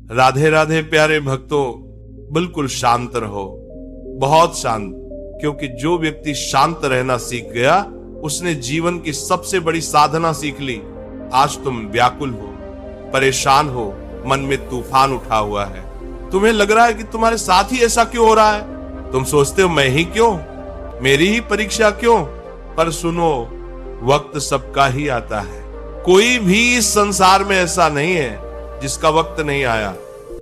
राधे राधे प्यारे भक्तों, बिल्कुल शांत रहो, बहुत शांत। क्योंकि जो व्यक्ति शांत रहना सीख गया उसने जीवन की सबसे बड़ी साधना सीख ली। आज तुम व्याकुल हो, परेशान हो, मन में तूफान उठा हुआ है, तुम्हें लग रहा है कि तुम्हारे साथ ही ऐसा क्यों हो रहा है। तुम सोचते हो मैं ही क्यों, मेरी ही परीक्षा क्यों। पर सुनो, वक्त सबका ही आता है। कोई भी इस संसार में ऐसा नहीं है जिसका वक्त नहीं आया।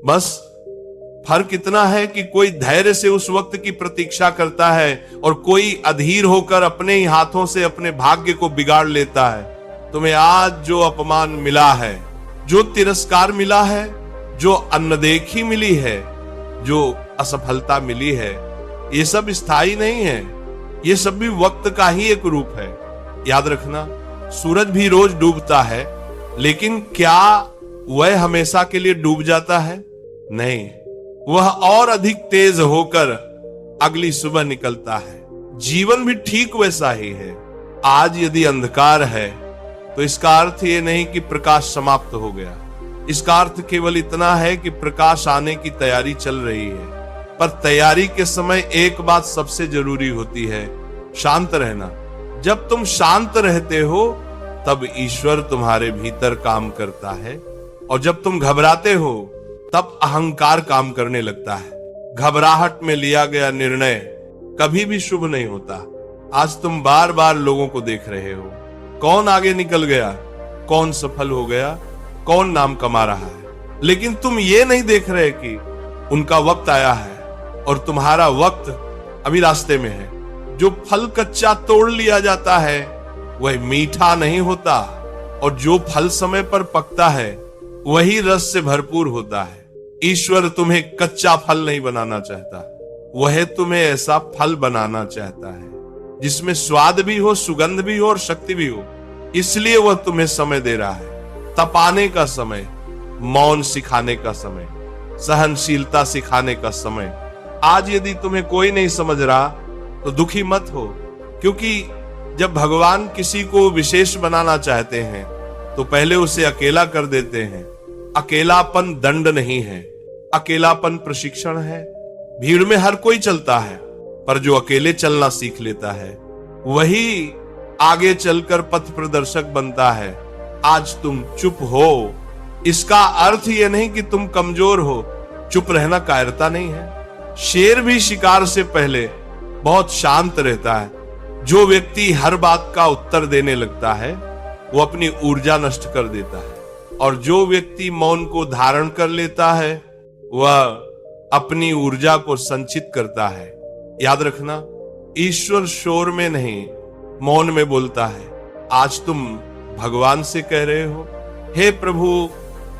बस फर्क इतना है कि कोई धैर्य से उस वक्त की प्रतीक्षा करता है और कोई अधीर होकर अपने ही हाथों से अपने भाग्य को बिगाड़ लेता है। तुम्हें आज जो अपमान मिला है, जो तिरस्कार मिला है, जो अनदेखी मिली है, जो असफलता मिली है, ये सब स्थायी नहीं है। ये सब भी वक्त का ही एक रूप है। याद रखना, सूरज भी रोज डूबता है, लेकिन क्या वह हमेशा के लिए डूब जाता है? नहीं, वह और अधिक तेज होकर अगली सुबह निकलता है। जीवन भी ठीक वैसा ही है। आज यदि अंधकार है तो इसका अर्थ ये नहीं कि प्रकाश समाप्त हो गया। इसका अर्थ केवल इतना है कि प्रकाश आने की तैयारी चल रही है। पर तैयारी के समय एक बात सबसे जरूरी होती है, शांत रहना। जब तुम शांत रहते हो तब ईश्वर तुम्हारे भीतर काम करता है, और जब तुम घबराते हो तब अहंकार काम करने लगता है। घबराहट में लिया गया निर्णय कभी भी शुभ नहीं होता। आज तुम बार बार लोगों को देख रहे हो, कौन आगे निकल गया, कौन सफल हो गया, कौन नाम कमा रहा है, लेकिन तुम ये नहीं देख रहे कि उनका वक्त आया है और तुम्हारा वक्त अभी रास्ते में है। जो फल कच्चा तोड़ लिया जाता है वह मीठा नहीं होता, और जो फल समय पर पकता है वही रस से भरपूर होता है। ईश्वर तुम्हें कच्चा फल नहीं बनाना चाहता, वह तुम्हें ऐसा फल बनाना चाहता है जिसमें स्वाद भी हो, सुगंध भी हो और शक्ति भी हो। इसलिए वह तुम्हें समय दे रहा है। तपाने का समय, मौन सिखाने का समय, सहनशीलता सिखाने का समय। आज यदि तुम्हें कोई नहीं समझ रहा तो दुखी मत हो, क्योंकि जब भगवान किसी को विशेष बनाना चाहते हैं तो पहले उसे अकेला कर देते हैं। अकेलापन दंड नहीं है, अकेलापन प्रशिक्षण है। भीड़ में हर कोई चलता है, पर जो अकेले चलना सीख लेता है वही आगे चलकर पथ प्रदर्शक बनता है। आज तुम चुप हो, इसका अर्थ यह नहीं कि तुम कमजोर हो। चुप रहना कायरता नहीं है। शेर भी शिकार से पहले बहुत शांत रहता है। जो व्यक्ति हर बात का उत्तर देने लगता है वो अपनी ऊर्जा नष्ट कर देता है, और जो व्यक्ति मौन को धारण कर लेता है वह अपनी ऊर्जा को संचित करता है। याद रखना, ईश्वर शोर में नहीं, मौन में बोलता है। आज तुम भगवान से कह रहे हो, हे प्रभु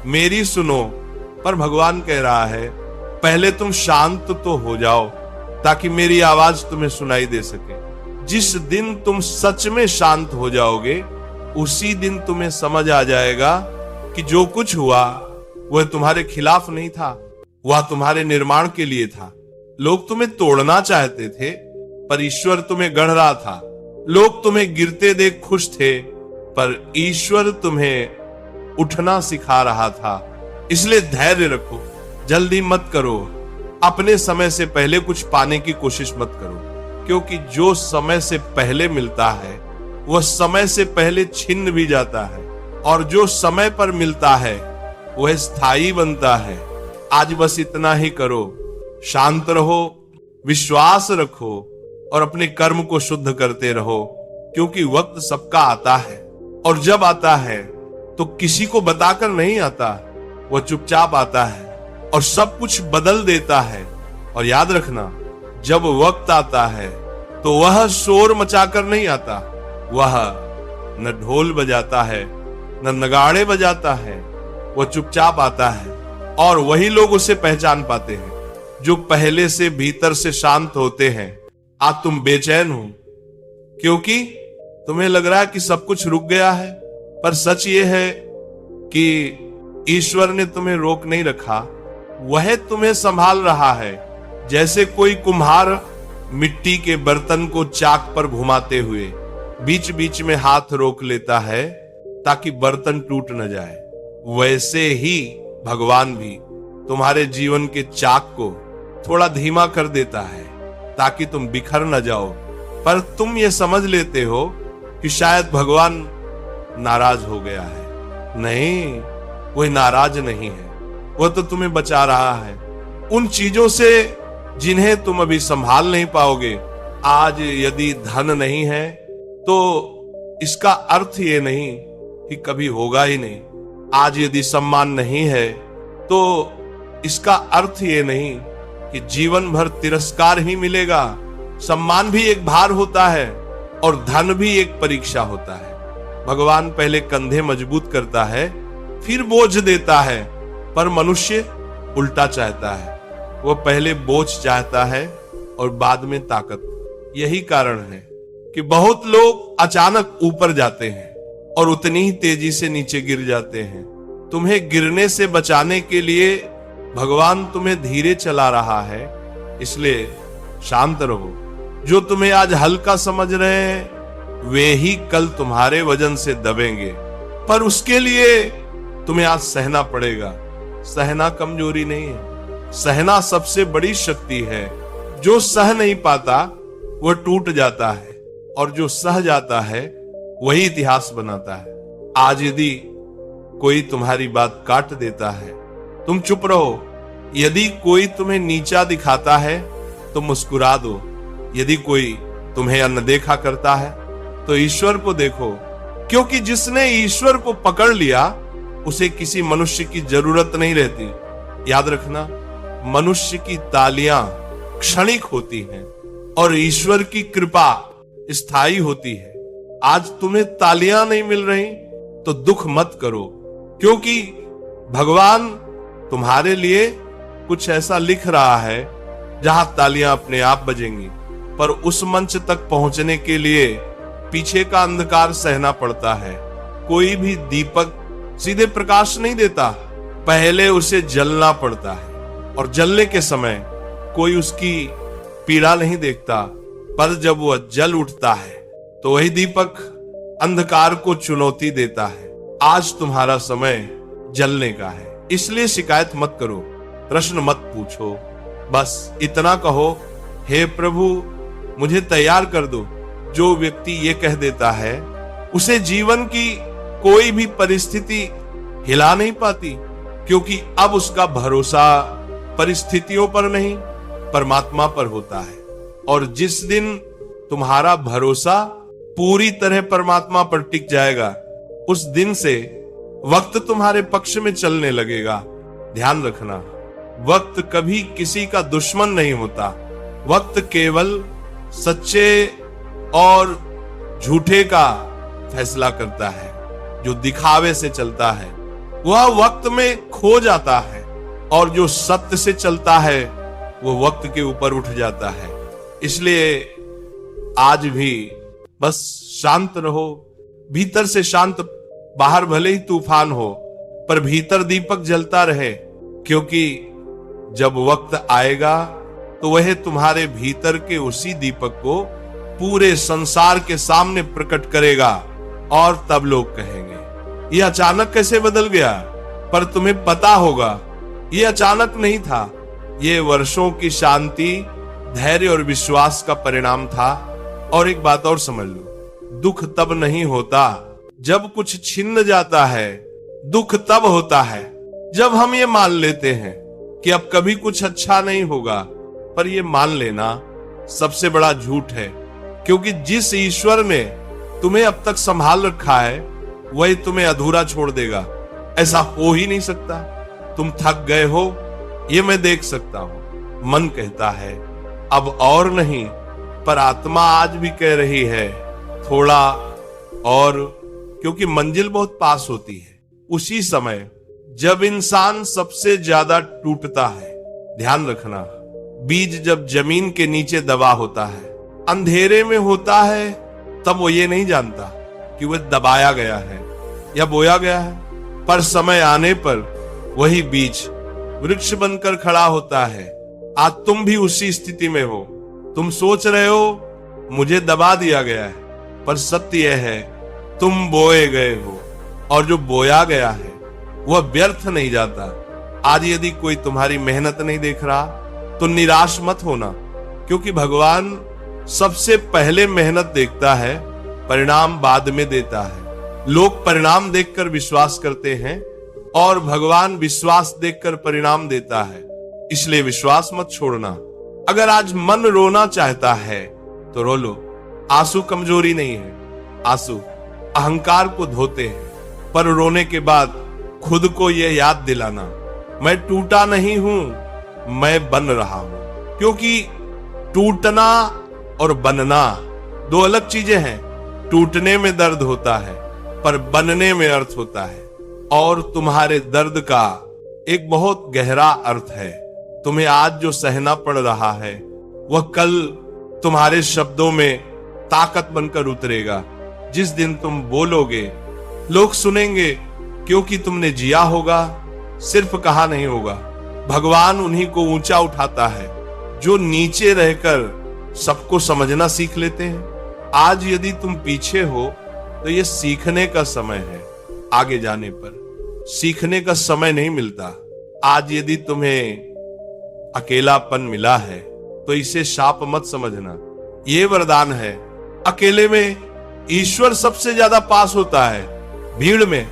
मेरी सुनो, पर भगवान कह रहा है पहले तुम शांत तो हो जाओ ताकि मेरी आवाज तुम्हें सुनाई दे सके। जिस दिन तुम सच में शांत हो जाओगे उसी दिन तुम्हें समझ आ जाएगा कि जो कुछ हुआ वह तुम्हारे खिलाफ नहीं था, वह तुम्हारे निर्माण के लिए था। लोग तुम्हें तोड़ना चाहते थे पर ईश्वर तुम्हें गढ़ रहा था। लोग तुम्हें गिरते देख खुश थे पर ईश्वर तुम्हें उठना सिखा रहा था। इसलिए धैर्य रखो, जल्दी मत करो, अपने समय से पहले कुछ पाने की कोशिश मत करो, क्योंकि जो समय से पहले मिलता है वह समय से पहले छिन भी जाता है, और जो समय पर मिलता है वह स्थायी बनता है। आज बस इतना ही करो, शांत रहो, विश्वास रखो और अपने कर्म को शुद्ध करते रहो, क्योंकि वक्त सबका आता है, और जब आता है तो किसी को बताकर नहीं आता, वह चुपचाप आता है और सब कुछ बदल देता है। और याद रखना, जब वक्त आता है तो वह शोर मचाकर नहीं आता, वह न ढोल बजाता है न नगाड़े बजाता है, वह चुपचाप आता है, और वही लोग उसे पहचान पाते हैं जो पहले से भीतर से शांत होते हैं। आज तुम बेचैन हो क्योंकि तुम्हें लग रहा है कि सब कुछ रुक गया है, पर सच ये है कि ईश्वर ने तुम्हें रोक नहीं रखा, वह तुम्हें संभाल रहा है। जैसे कोई कुम्हार मिट्टी के बर्तन को चाक पर घुमाते हुए बीच बीच में हाथ रोक लेता है ताकि बर्तन टूट न जाए, वैसे ही भगवान भी तुम्हारे जीवन के चाक को थोड़ा धीमा कर देता है ताकि तुम बिखर न जाओ। पर तुम ये समझ लेते हो कि शायद भगवान नाराज हो गया है। नहीं, कोई नाराज नहीं है, वह तो तुम्हें बचा रहा है उन चीजों से जिन्हें तुम अभी संभाल नहीं पाओगे। आज यदि धन नहीं है तो इसका अर्थ ये नहीं कि कभी होगा ही नहीं। आज यदि सम्मान नहीं है तो इसका अर्थ ये नहीं कि जीवन भर तिरस्कार ही मिलेगा। सम्मान भी एक भार होता है और धन भी एक परीक्षा होता है। भगवान पहले कंधे मजबूत करता है, फिर बोझ देता है, पर मनुष्य उल्टा चाहता है। वह पहले बोझ चाहता है और बाद में ताकत। यही कारण है कि बहुत लोग अचानक ऊपर जाते हैं और उतनी ही तेजी से नीचे गिर जाते हैं। तुम्हें गिरने से बचाने के लिए भगवान तुम्हें धीरे चला रहा है, इसलिए शांत रहो। जो तुम्हें आज हल्का समझ रहे हैं वे ही कल तुम्हारे वजन से दबेंगे, पर उसके लिए तुम्हें आज सहना पड़ेगा। सहना कमजोरी नहीं है, सहना सबसे बड़ी शक्ति है। जो सह नहीं पाता वह टूट जाता है और जो सह जाता है वही इतिहास बनाता है। आज यदि कोई तुम्हारी बात काट देता है तुम चुप रहो। यदि कोई तुम्हें नीचा दिखाता है तो मुस्कुरा दो। यदि कोई तुम्हें अनदेखा करता है तो ईश्वर को देखो, क्योंकि जिसने ईश्वर को पकड़ लिया उसे किसी मनुष्य की जरूरत नहीं रहती। याद रखना, मनुष्य की तालियां क्षणिक होती हैं और ईश्वर की कृपा स्थायी होती है। आज तुम्हें तालियां नहीं मिल रही तो दुख मत करो, क्योंकि भगवान तुम्हारे लिए कुछ ऐसा लिख रहा है जहां तालियां अपने आप बजेंगी। पर उस मंच तक पहुंचने के लिए पीछे का अंधकार सहना पड़ता है। कोई भी दीपक सीधे प्रकाश नहीं देता, पहले उसे जलना पड़ता है और जलने के समय कोई उसकी पीड़ा नहीं देखता, पर जब वह जल उठता है तो वही दीपक अंधकार को चुनौती देता है। आज तुम्हारा समय जलने का है, इसलिए शिकायत मत करो, प्रश्न मत पूछो, बस इतना कहो, हे प्रभु मुझे तैयार कर दो। जो व्यक्ति ये कह देता है उसे जीवन की कोई भी परिस्थिति हिला नहीं पाती, क्योंकि अब उसका भरोसा परिस्थितियों पर नहीं परमात्मा पर होता है। और जिस दिन तुम्हारा भरोसा पूरी तरह परमात्मा पर टिक जाएगा उस दिन से वक्त तुम्हारे पक्ष में चलने लगेगा। ध्यान रखना, वक्त कभी किसी का दुश्मन नहीं होता। वक्त केवल सच्चे और झूठे का फैसला करता है। जो दिखावे से चलता है वह वक्त में खो जाता है और जो सत्य से चलता है वो वक्त के ऊपर उठ जाता है। इसलिए आज भी बस शांत रहो, भीतर से शांत। बाहर भले ही तूफान हो पर भीतर दीपक जलता रहे, क्योंकि जब वक्त आएगा तो वह तुम्हारे भीतर के उसी दीपक को पूरे संसार के सामने प्रकट करेगा और तब लोग कहेंगे ये अचानक कैसे बदल गया। पर तुम्हें पता होगा ये अचानक नहीं था, ये वर्षों की शांति, धैर्य और विश्वास का परिणाम था। और एक बात और समझ लो, दुख तब नहीं होता जब कुछ छिन जाता है, दुख तब होता है जब हम ये मान लेते हैं कि अब कभी कुछ अच्छा नहीं होगा। पर ये मान लेना सबसे बड़ा झूठ है, क्योंकि जिस ईश्वर ने तुम्हें अब तक संभाल रखा है वही तुम्हें अधूरा छोड़ देगा। ऐसा हो ही नहीं सकता। तुम थक गए हो ये मैं देख सकता हूं। मन कहता है अब और नहीं, पर आत्मा आज भी कह रही है थोड़ा और, क्योंकि मंजिल बहुत पास होती है। उसी समय जब इंसान सबसे ज्यादा टूटता है, ध्यान रखना, बीज जब जमीन के नीचे दबा होता है, अंधेरे में होता है, तब वो ये नहीं जानता कि वह दबाया गया है या बोया गया है। पर समय आने पर वही बीज वृक्ष बनकर खड़ा होता है। आज तुम भी उसी स्थिति में हो। तुम सोच रहे हो मुझे दबा दिया गया है, पर सत्य यह है तुम बोए गए हो और जो बोया गया है वह व्यर्थ नहीं जाता। आज यदि कोई तुम्हारी मेहनत नहीं देख रहा तो निराश मत होना, क्योंकि भगवान सबसे पहले मेहनत देखता है, परिणाम बाद में देता है। लोग परिणाम देखकर विश्वास करते हैं और भगवान विश्वास देखकर परिणाम देता है। इसलिए विश्वास मत छोड़ना। अगर आज मन रोना चाहता है तो रो लो। आंसू कमजोरी नहीं है, आंसू अहंकार को धोते हैं। पर रोने के बाद खुद को यह याद दिलाना, मैं टूटा नहीं हूं, मैं बन रहा हूं। क्योंकि टूटना और बनना दो अलग चीजें हैं। टूटने में दर्द होता है पर बनने में अर्थ होता है। और तुम्हारे दर्द का एक बहुत गहरा अर्थ है। तुम्हें आज जो सहना पड़ रहा है वह कल तुम्हारे शब्दों में ताकत बनकर उतरेगा। जिस दिन तुम बोलोगे लोग सुनेंगे, क्योंकि तुमने जिया होगा, सिर्फ कहा नहीं होगा। भगवान उन्हीं को ऊंचा उठाता है जो नीचे रहकर सबको समझना सीख लेते हैं। आज यदि तुम पीछे हो तो यह सीखने का समय है। आगे जाने पर सीखने का समय नहीं मिलता। आज यदि तुम्हें अकेलापन मिला है तो इसे शाप मत समझना, ये वरदान है। अकेले में ईश्वर सबसे ज्यादा पास होता है। भीड़ में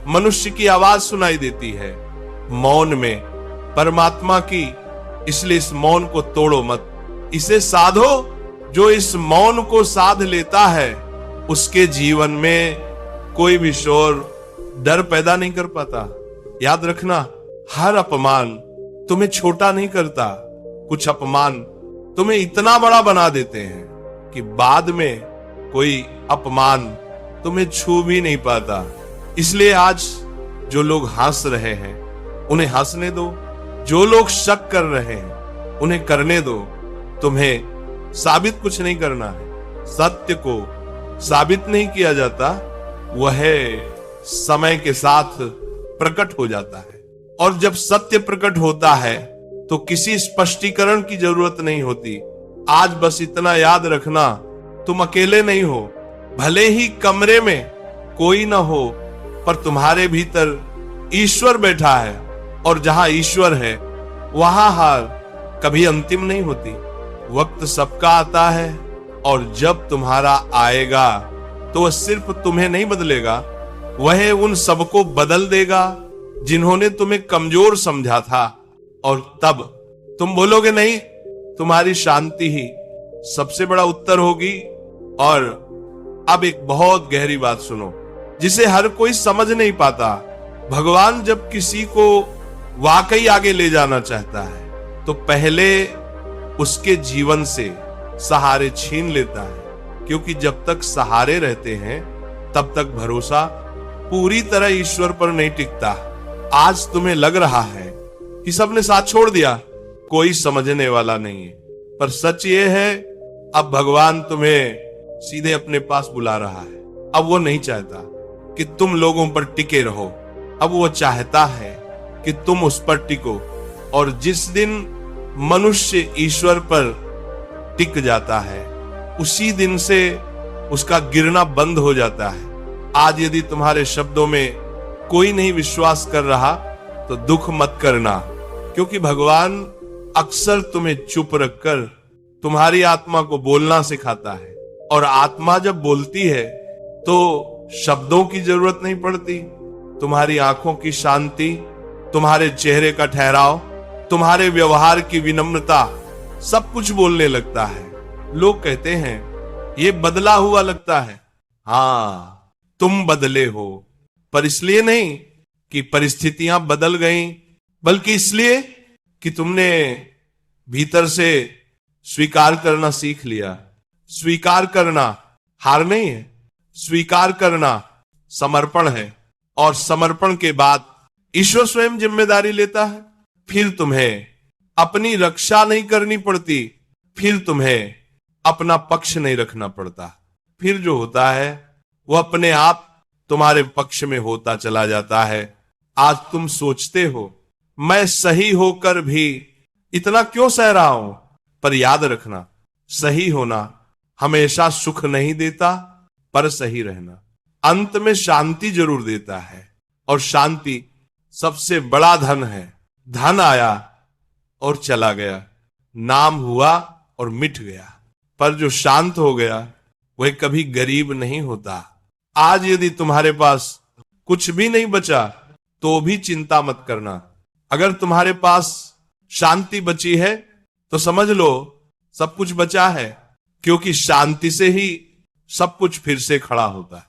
मनुष्य की आवाज सुनाई देती है, मौन में परमात्मा की। इसलिए इस मौन को तोड़ो मत, इसे साधो। जो इस मौन को साध लेता है उसके जीवन में कोई भी शोर डर पैदा नहीं कर पाता। याद रखना, हर अपमान तुम्हें छोटा नहीं करता। कुछ अपमान तुम्हें इतना बड़ा बना देते हैं कि बाद में कोई अपमान तुम्हें छू भी नहीं पाता। इसलिए आज जो लोग हंस रहे हैं उन्हें हंसने दो, जो लोग शक कर रहे हैं उन्हें करने दो। तुम्हें साबित कुछ नहीं करना है। सत्य को साबित नहीं किया जाता, वह समय के साथ प्रकट हो जाता है। और जब सत्य प्रकट होता है तो किसी स्पष्टीकरण की जरूरत नहीं होती। आज बस इतना याद रखना, तुम अकेले नहीं हो। भले ही कमरे में कोई ना हो, पर तुम्हारे भीतर ईश्वर बैठा है। और जहां ईश्वर है वहां हार कभी अंतिम नहीं होती। वक्त सबका आता है और जब तुम्हारा आएगा तो वह सिर्फ तुम्हें नहीं बदलेगा, वह उन सबको बदल देगा जिन्होंने तुम्हें कमजोर समझा था। और तब तुम बोलोगे नहीं, तुम्हारी शांति ही सबसे बड़ा उत्तर होगी। और अब एक बहुत गहरी बात सुनो, जिसे हर कोई समझ नहीं पाता। भगवान जब किसी को वाकई आगे ले जाना चाहता है तो पहले उसके जीवन से सहारे छीन लेता है। क्योंकि जब तक सहारे रहते हैं तब तक भरोसा पूरी तरह ईश्वर पर नहीं टिकता। आज तुम्हें लग रहा है कि सबने साथ छोड़ दिया, कोई समझने वाला नहीं है। पर सच ये है, अब भगवान तुम्हें सीधे अपने पास बुला रहा है। अब वो नहीं चाहता कि तुम लोगों पर टिके रहो, अब वो चाहता है कि तुम उस पर टिको। और जिस दिन मनुष्य ईश्वर पर टिक जाता है उसी दिन से उसका गिरना बंद हो जाता है। आज यदि तुम्हारे शब्दों में कोई नहीं विश्वास कर रहा तो दुख मत करना, क्योंकि भगवान अक्सर तुम्हें चुप रखकर तुम्हारी आत्मा को बोलना सिखाता है। और आत्मा जब बोलती है तो शब्दों की जरूरत नहीं पड़ती। तुम्हारी आंखों की शांति, तुम्हारे चेहरे का ठहराव, तुम्हारे व्यवहार की विनम्रता, सब कुछ बोलने लगता है। लोग कहते हैं ये बदला हुआ लगता है। हाँ, तुम बदले हो, पर इसलिए नहीं कि परिस्थितियां बदल गईं, बल्कि इसलिए कि तुमने भीतर से स्वीकार करना सीख लिया। स्वीकार करना हार नहीं है, स्वीकार करना समर्पण है। और समर्पण के बाद ईश्वर स्वयं जिम्मेदारी लेता है। फिर तुम्हें अपनी रक्षा नहीं करनी पड़ती, फिर तुम्हें अपना पक्ष नहीं रखना पड़ता। फिर जो होता है वो अपने आप तुम्हारे पक्ष में होता चला जाता है। आज तुम सोचते हो मैं सही होकर भी इतना क्यों सह रहा हूं, पर याद रखना, सही होना हमेशा सुख नहीं देता, पर सही रहना अंत में शांति जरूर देता है। और शांति सबसे बड़ा धन है। धन आया और चला गया, नाम हुआ और मिट गया। पर जो शांत हो गया वह कभी गरीब नहीं होता। आज यदि तुम्हारे पास कुछ भी नहीं बचा तो भी चिंता मत करना। अगर तुम्हारे पास शांति बची है तो समझ लो सब कुछ बचा है, क्योंकि शांति से ही सब कुछ फिर से खड़ा होता है।